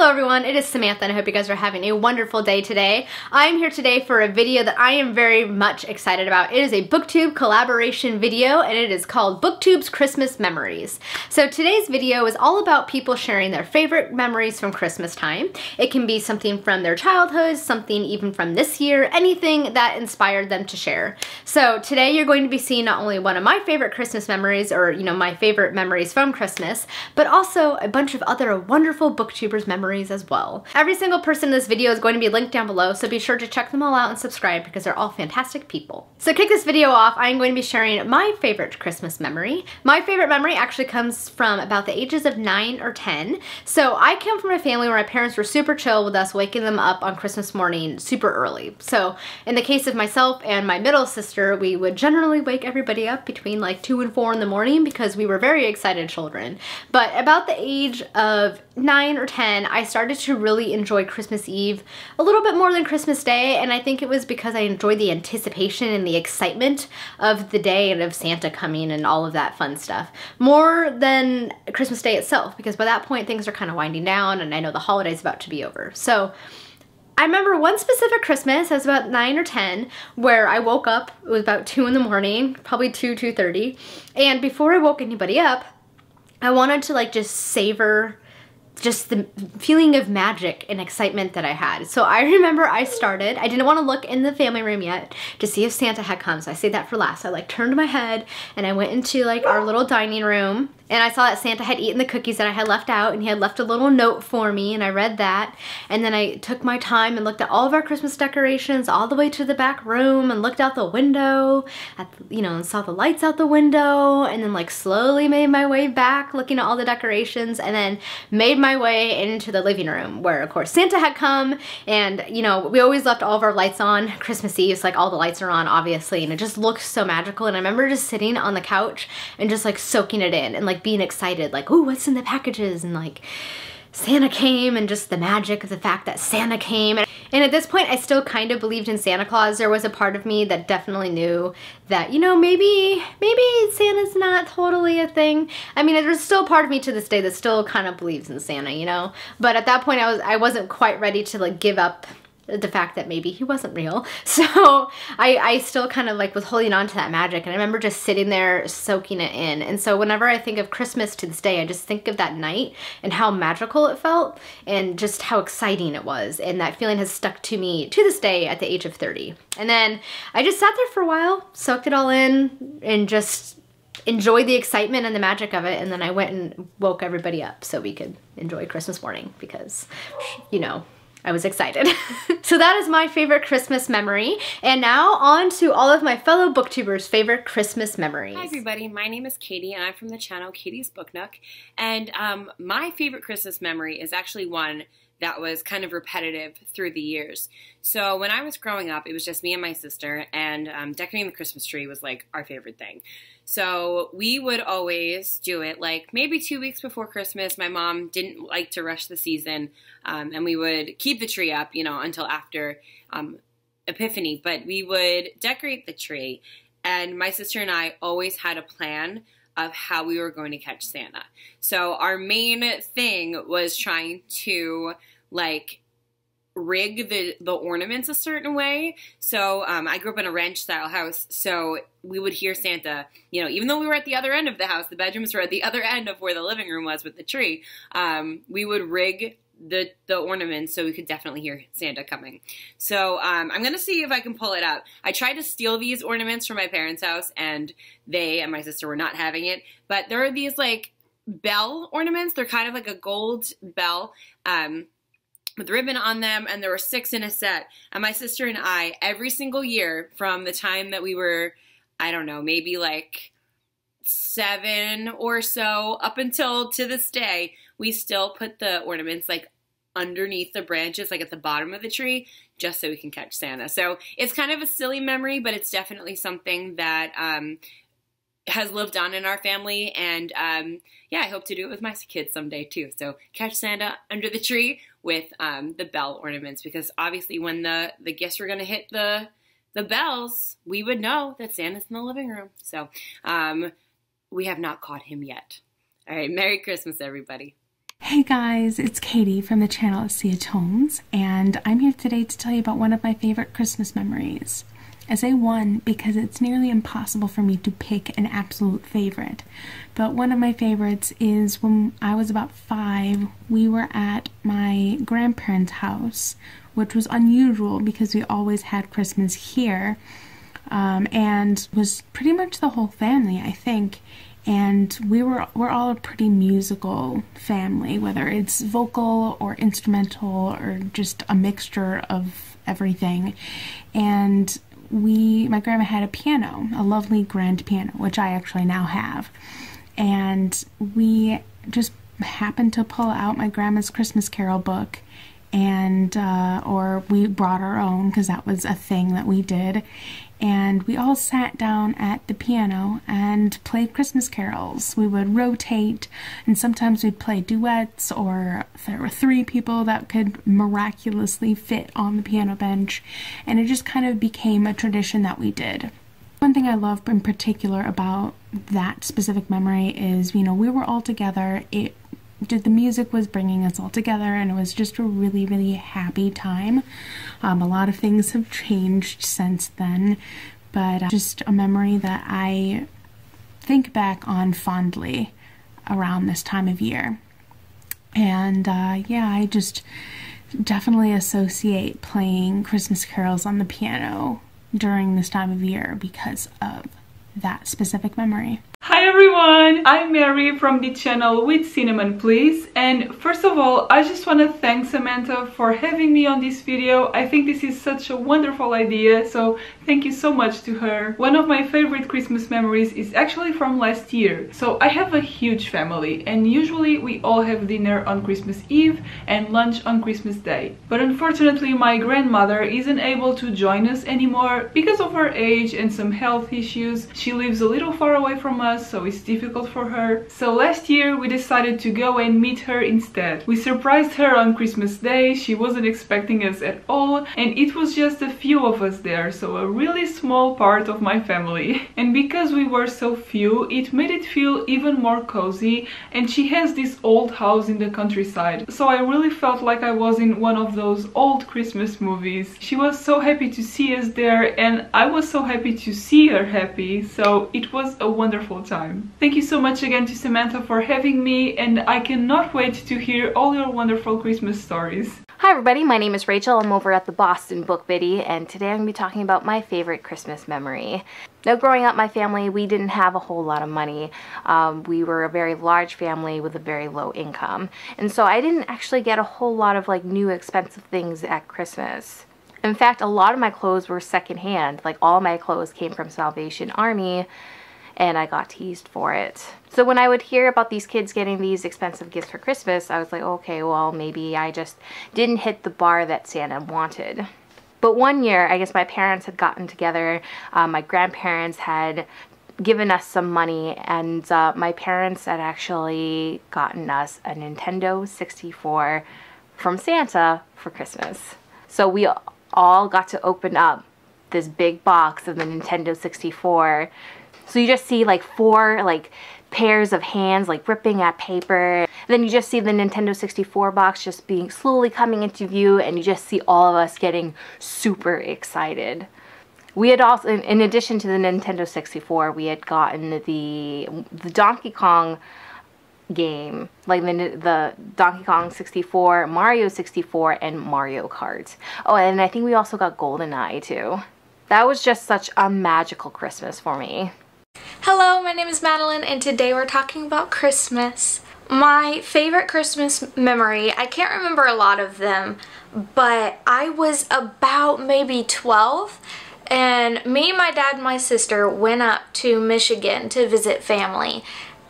Hello everyone, it is Samantha and I hope you guys are having a wonderful day today. I am here today for a video that I am very much excited about. It is a Booktube collaboration video and it is called Booktube's Christmas Memories. So today's video is all about people sharing their favorite memories from Christmas time. It can be something from their childhood, something even from this year, anything that inspired them to share. So today you're going to be seeing not only one of my favorite Christmas memories or my favorite memories from Christmas, but also a bunch of other wonderful Booktubers memories as well. Every single person in this video is going to be linked down below, so be sure to check them all out and subscribe because they're all fantastic people. So to kick this video off, I'm going to be sharing my favorite Christmas memory. My favorite memory actually comes from about the ages of 9 or 10. So I come from a family where my parents were super chill with us waking them up on Christmas morning super early. So in the case of myself and my middle sister, we would generally wake everybody up between like 2 and 4 in the morning because we were very excited children. But about the age of 9 or 10, I started to really enjoy Christmas Eve a little bit more than Christmas Day, and I think it was because I enjoyed the anticipation and the excitement of the day and of Santa coming and all of that fun stuff more than Christmas Day itself, because by that point things are kind of winding down and I know the holiday's about to be over. So I remember one specific Christmas, I was about 9 or 10, where I woke up, it was about 2 in the morning, probably 2:30, and before I woke anybody up, I wanted to like just savor just the feeling of magic and excitement that I had. So I remember I didn't want to look in the family room yet to see if Santa had come, so I saved that for last. I like turned my head and I went into like our little dining room and I saw that Santa had eaten the cookies that I had left out and he had left a little note for me and I read that. And then I took my time and looked at all of our Christmas decorations all the way to the back room and looked out the window, and saw the lights out the window, and then like slowly made my way back looking at all the decorations, and then made my way into the living room where of course Santa had come. And we always left all of our lights on Christmas Eve, so like all the lights are on obviously, and it just looked so magical. And I remember just sitting on the couch and just like soaking it in and like being excited, like, ooh, what's in the packages, and like Santa came, and just the magic of the fact that Santa came. And at this point I still kind of believed in Santa Claus. There was a part of me that definitely knew that maybe Santa's not totally a thing. I mean, there's still a part of me to this day that still kind of believes in Santa, but at that point I wasn't quite ready to like give up the fact that maybe he wasn't real. So I still kind of like was holding on to that magic, and I remember just sitting there soaking it in. And so whenever I think of Christmas to this day, I just think of that night and how magical it felt and just how exciting it was. And that feeling has stuck to me to this day at the age of 30. And then I just sat there for a while, soaked it all in, and just enjoyed the excitement and the magic of it. And then I went and woke everybody up so we could enjoy Christmas morning because, I was excited. So that is my favorite Christmas memory. And now on to all of my fellow booktubers' favorite Christmas memories. Hi everybody, my name is Katie and I'm from the channel Katie's Book Nook. And my favorite Christmas memory is actually one that was kind of repetitive through the years. So when I was growing up, it was just me and my sister, and decorating the Christmas tree was like our favorite thing. So we would always do it like maybe 2 weeks before Christmas. My mom didn't like to rush the season, and we would keep the tree up, until after Epiphany. But we would decorate the tree, and my sister and I always had a plan of how we were going to catch Santa. So our main thing was trying to like rig the ornaments a certain way. So I grew up in a ranch style house, so we would hear Santa, even though we were at the other end of the house, the bedrooms were at the other end of where the living room was with the tree, we would rig the ornaments so we could definitely hear Santa coming. So I'm gonna see if I can pull it out. I tried to steal these ornaments from my parents' house, and they and my sister were not having it, but there are these like bell ornaments. They're kind of like a gold bell with ribbon on them, and there were 6 in a set. And my sister and I, every single year from the time that we were, I don't know, maybe like 7 or so up until to this day, we still put the ornaments like underneath the branches, like at the bottom of the tree, just so we can catch Santa. So it's kind of a silly memory, but it's definitely something that has lived on in our family, and yeah, I hope to do it with my kids someday too. So catch Santa under the tree with the bell ornaments, because obviously when the gifts were going to hit the bells, we would know that Santa's in the living room. So we have not caught him yet. All right, Merry Christmas, everybody. Hey guys, it's Katie from the channel Sia Tones, and I'm here today to tell you about one of my favorite Christmas memories. I say one because it's nearly impossible for me to pick an absolute favorite, but one of my favorites is when I was about 5, we were at my grandparents' house, which was unusual because we always had Christmas here, and was pretty much the whole family, I think. And we're all a pretty musical family, whether it's vocal or instrumental or just a mixture of everything. And my grandma had a piano, a lovely grand piano, which I actually now have. And we just happened to pull out my grandma's Christmas Carol book, and or we brought our own because that was a thing that we did. And we all sat down at the piano and played Christmas carols. We would rotate, and sometimes we'd play duets, or if there were 3 people that could miraculously fit on the piano bench, and it just kind of became a tradition that we did. One thing I love in particular about that specific memory is, we were all together. The music was bringing us all together, and it was just a really, really happy time. A lot of things have changed since then, but just a memory that I think back on fondly around this time of year. And yeah, I just definitely associate playing Christmas carols on the piano during this time of year because of that specific memory. Hi everyone, I'm Mary from the channel With Cinnamon Please, and first of all I just want to thank Samantha for having me on this video. I think this is such a wonderful idea, so thank you so much to her. One of my favorite Christmas memories is actually from last year. So I have a huge family, and usually we all have dinner on Christmas Eve and lunch on Christmas Day. But unfortunately my grandmother isn't able to join us anymore because of her age and some health issues. She lives a little far away from us, so it's difficult for her. So last year we decided to go and meet her instead. We surprised her on Christmas Day. She wasn't expecting us at all, and it was just a few of us there, so a really small part of my family. And because we were so few, it made it feel even more cozy, and she has this old house in the countryside, so I really felt like I was in one of those old Christmas movies. She was so happy to see us there, and I was so happy to see her happy, so it was a wonderful time. Thank you so much again to Samantha for having me, and I cannot wait to hear all your wonderful Christmas stories. Hi everybody, my name is Rachel. I'm over at the Boston Bookpity, and today I'm going to be talking about my favorite Christmas memory. Now, growing up, my family, we didn't have a whole lot of money. We were a very large family with a very low income, and so I didn't actually get a whole lot of new expensive things at Christmas. In fact, a lot of my clothes were secondhand. All my clothes came from Salvation Army, and I got teased for it. So when I would hear about these kids getting these expensive gifts for Christmas, I was like, okay, well, maybe I just didn't hit the bar that Santa wanted. But one year, I guess my parents had gotten together, my grandparents had given us some money, and my parents had actually gotten us a Nintendo 64 from Santa for Christmas. So we all got to open up this big box of the Nintendo 64. So you just see 4 pairs of hands ripping at paper. Then you just see the Nintendo 64 box just being slowly coming into view, and you just see all of us getting super excited. We had also, in addition to the Nintendo 64, we had gotten the Donkey Kong game, the Donkey Kong 64, Mario 64, and Mario Kart. Oh, and I think we also got GoldenEye too. That was just such a magical Christmas for me. Hello, my name is Madeline, and today we're talking about Christmas. My favorite Christmas memory, I can't remember a lot of them, but I was about maybe 12, and me, my dad, and my sister went up to Michigan to visit family.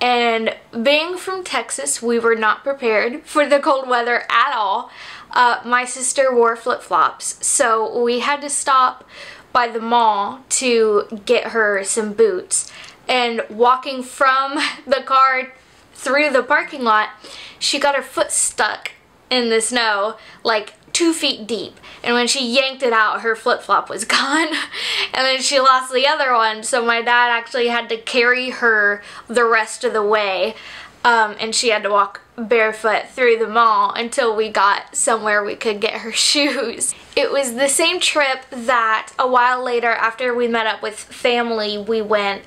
And being from Texas, we were not prepared for the cold weather at all. My sister wore flip-flops, so we had to stop by the mall to get her some boots. And walking from the car through the parking lot, she got her foot stuck in the snow 2 feet deep, and when she yanked it out, her flip-flop was gone, and then she lost the other one, so my dad actually had to carry her the rest of the way. and she had to walk barefoot through the mall until we got somewhere we could get her shoes. It was the same trip that a while later, after we met up with family, we went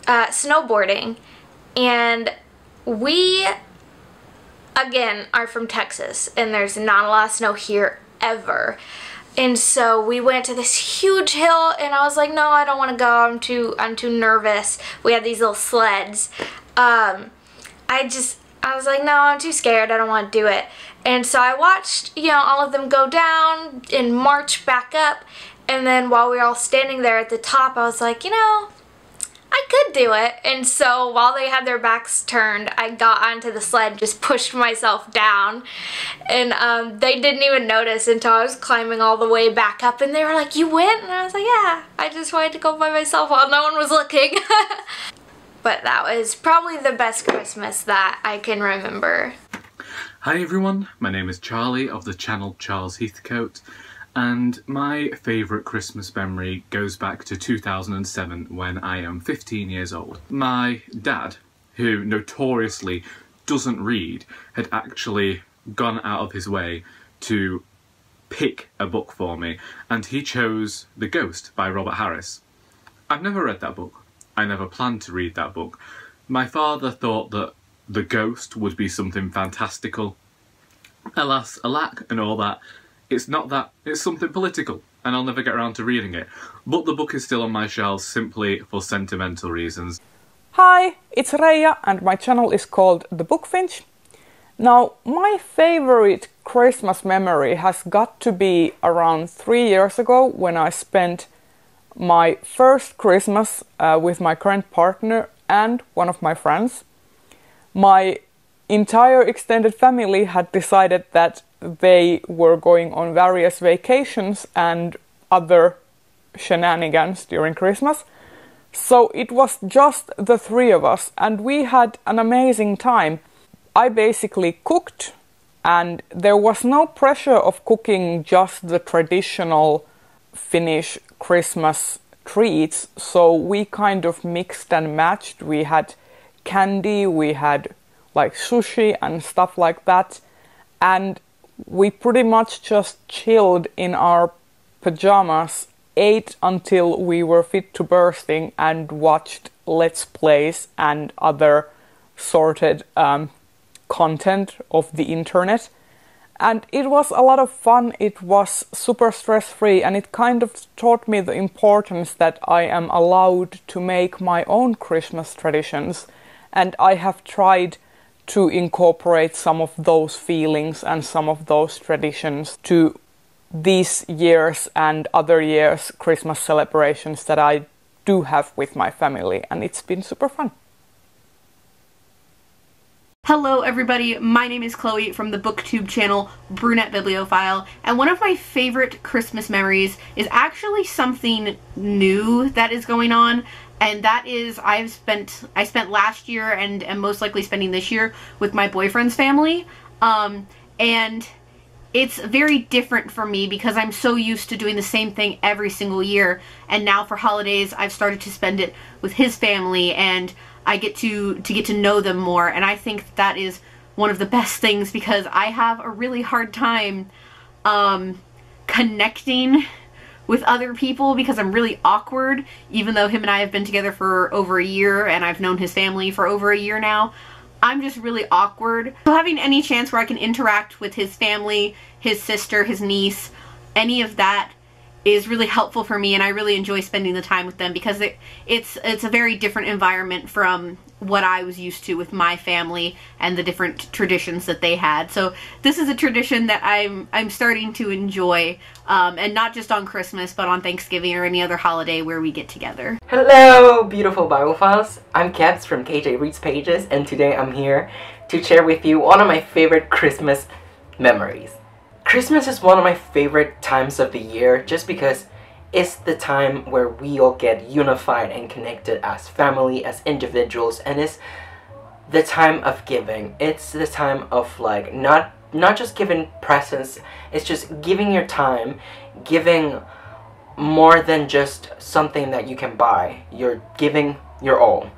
snowboarding, and we, again, are from Texas, and there's not a lot of snow here ever. And so we went to this huge hill, and I was like, no, I don't want to go. I'm too nervous. We had these little sleds. I was like, no, I'm too scared. I don't want to do it. And so I watched, you know, all of them go down and march back up. And then while we were all standing there at the top, I was like, you know, I could do it. And so while they had their backs turned, I got onto the sled, just pushed myself down. And they didn't even notice until I was climbing all the way back up. And they were like, you went? And I was like, yeah, I just wanted to go by myself while no one was looking. But that was probably the best Christmas that I can remember. Hi everyone, my name is Charlie of the channel Charles Heathcote, and my favourite Christmas memory goes back to 2007 when I am 15 years old. My dad, who notoriously doesn't read, had actually gone out of his way to pick a book for me, and he chose The Ghost by Robert Harris. I've never read that book. I never planned to read that book. My father thought that The Ghost would be something fantastical. Alas, alack, and all that. It's not that. It's something political, and I'll never get around to reading it. But the book is still on my shelves simply for sentimental reasons. Hi, it's Raya, and my channel is called The Bookfinch. Now, my favorite Christmas memory has got to be around 3 years ago when I spent my first Christmas with my current partner and one of my friends. My entire extended family had decided that they were going on various vacations and other shenanigans during Christmas. So it was just the three of us, and we had an amazing time. I basically cooked, and there was no pressure of cooking just the traditional Finnish Christmas treats, so we kind of mixed and matched. We had candy, we had like sushi and stuff like that, and we pretty much just chilled in our pajamas, ate until we were fit to bursting, and watched Let's Plays and other sorted content of the internet. And it was a lot of fun, it was super stress-free, and it kind of taught me the importance that I am allowed to make my own Christmas traditions. And I have tried to incorporate some of those feelings and some of those traditions to these years and other years' Christmas celebrations that I do have with my family, and it's been super fun. Hello everybody, my name is Chloe from the Booktube channel Brunette Bibliophile, and one of my favorite Christmas memories is actually something new that is going on, and that is I spent last year and am most likely spending this year with my boyfriend's family, and it's very different for me because I'm so used to doing the same thing every single year, and now for holidays I've started to spend it with his family, and I get to know them more, and I think that is one of the best things because I have a really hard time connecting with other people because I'm really awkward, even though him and I have been together for over a year and I've known his family for over a year now. I'm just really awkward. So having any chance where I can interact with his family, his sister, his niece, any of that is really helpful for me, and I really enjoy spending the time with them because it's a very different environment from what I was used to with my family and the different traditions that they had. So this is a tradition that I'm starting to enjoy, and not just on Christmas but on Thanksgiving or any other holiday where we get together. Hello beautiful Biblephiles, I'm Kebs from KJ Reads Pages, and today I'm here to share with you one of my favorite Christmas memories. Christmas is one of my favorite times of the year just because it's the time where we all get unified and connected as family, as individuals, and it's the time of giving. It's the time of like not just giving presents, it's just giving your time, giving more than just something that you can buy. You're giving your all.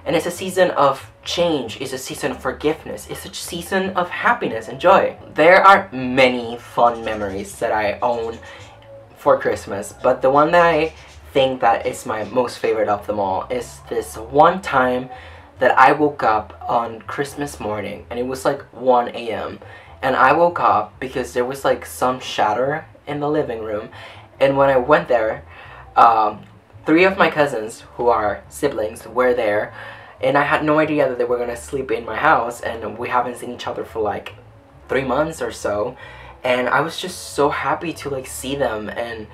And it's a season of change, it's a season of forgiveness, it's a season of happiness and joy. There are many fun memories that I own for Christmas, but the one that I think that is my most favorite of them all is this one time that I woke up on Christmas morning, and it was like 1 a.m. and I woke up because there was like some shatter in the living room, and when I went there, 3 of my cousins, who are siblings, were there, and I had no idea that they were gonna sleep in my house, and we haven't seen each other for like 3 months or so, and I was just so happy to like see them. And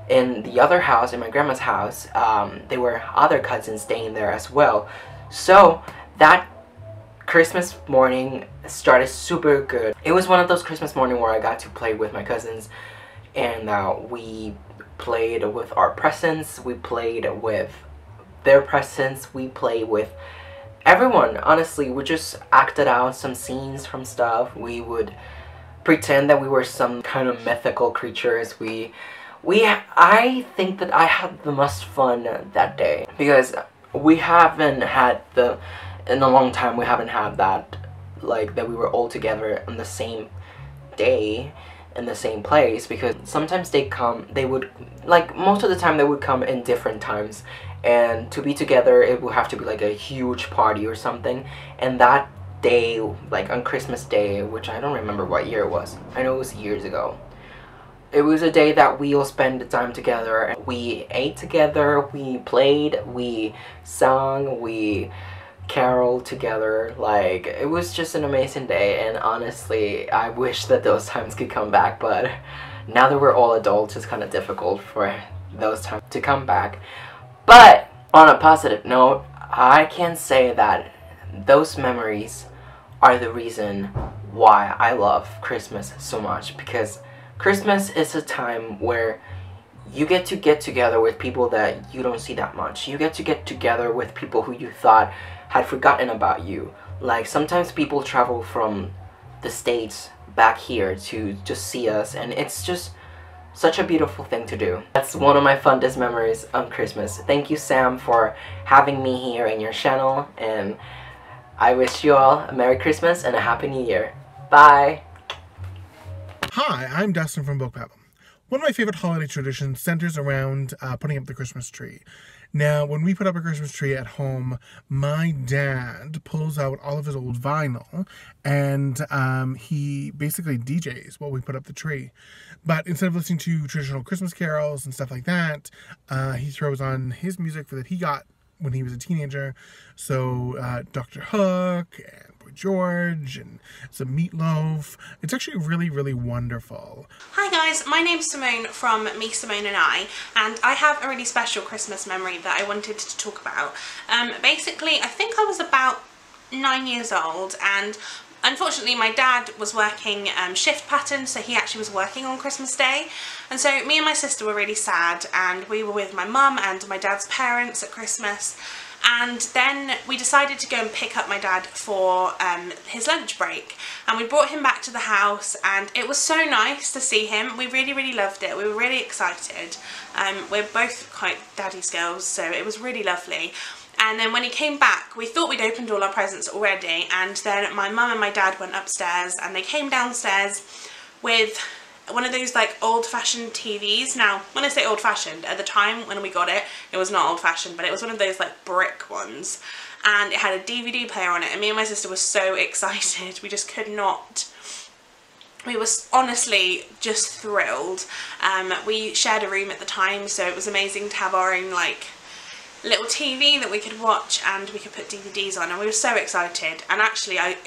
in the other house, in my grandma's house, there were other cousins staying there as well. So that Christmas morning started super good. It was one of those Christmas mornings where I got to play with my cousins, and we played with our presents, we played with their presents, we played with everyone. Honestly, we just acted out some scenes from stuff. We would pretend that we were some kind of mythical creatures. I think that I had the most fun that day, because we haven't had in a long time, we haven't had that, like, that we were all together on the same day in the same place, because sometimes they would, like, most of the time they would come in different times, and to be together it would have to be like a huge party or something. And that day, like on Christmas Day, which I don't remember what year it was, I know it was years ago, it was a day that we all spent the time together. We ate together, we played, we sang, we carol together. Like, it was just an amazing day, and honestly I wish that those times could come back, but now that we're all adults it's kind of difficult for those times to come back. But on a positive note, I can say that those memories are the reason why I love Christmas so much, because Christmas is a time where you get together with people that you don't see that much. You get together with people who you thought had forgotten about you. Like, sometimes people travel from the States back here to just see us, and it's just such a beautiful thing to do. That's one of my fondest memories on Christmas. Thank you, Sam, for having me here in your channel, and I wish you all a Merry Christmas and a Happy New Year. Bye! Hi, I'm Dustin from Bookpity. One of my favorite holiday traditions centers around putting up the Christmas tree. Now, when we put up a Christmas tree at home, my dad pulls out all of his old vinyl, and he basically DJs while we put up the tree. But instead of listening to traditional Christmas carols and stuff like that, he throws on his music that he got when he was a teenager. So Dr. Hook and Boy George and some Meatloaf. It's actually really, really wonderful. Hi guys, my name's Simone from Me, Simone and I have a really special Christmas memory that I wanted to talk about. Basically, I think I was about 9 years old, and unfortunately my dad was working shift pattern, so he actually was working on Christmas Day, and so me and my sister were really sad, and we were with my mum and my dad's parents at Christmas. And then we decided to go and pick up my dad for his lunch break, and we brought him back to the house, and it was so nice to see him. We really, really loved it. We were really excited. We're both quite daddy's girls, so it was really lovely. And then when he came back, we thought we'd opened all our presents already, and then my mum and my dad went upstairs, and they came downstairs with one of those like old-fashioned TVs. Now, when I say old-fashioned, at the time when we got it, it was not old-fashioned, but it was one of those like brick ones, and it had a DVD player on it, and me and my sister were so excited. We just could not. We were honestly just thrilled. We shared a room at the time, so it was amazing to have our own like little TV that we could watch, and we could put DVDs on, and we were so excited. And actually, I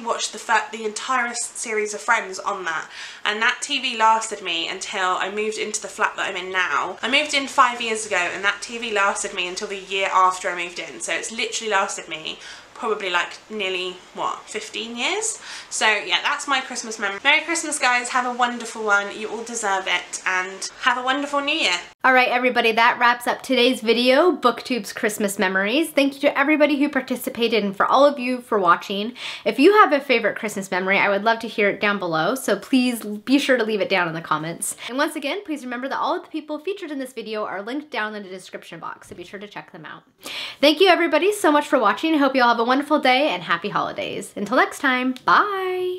watched the entire series of Friends on that, and that TV lasted me until I moved into the flat that I'm in now. I moved in 5 years ago, and that TV lasted me until the year after I moved in, so it's literally lasted me probably like nearly, what, 15 years? So yeah, that's my Christmas memory. Merry Christmas, guys. Have a wonderful one. You all deserve it, and have a wonderful New Year. All right, everybody, that wraps up today's video, Booktube's Christmas Memories. Thank you to everybody who participated and for all of you for watching. If you have a favorite Christmas memory, I would love to hear it down below, so please be sure to leave it down in the comments. And once again, please remember that all of the people featured in this video are linked down in the description box, so be sure to check them out. Thank you, everybody, so much for watching. I hope you all have a wonderful day and happy holidays. Until next time, bye!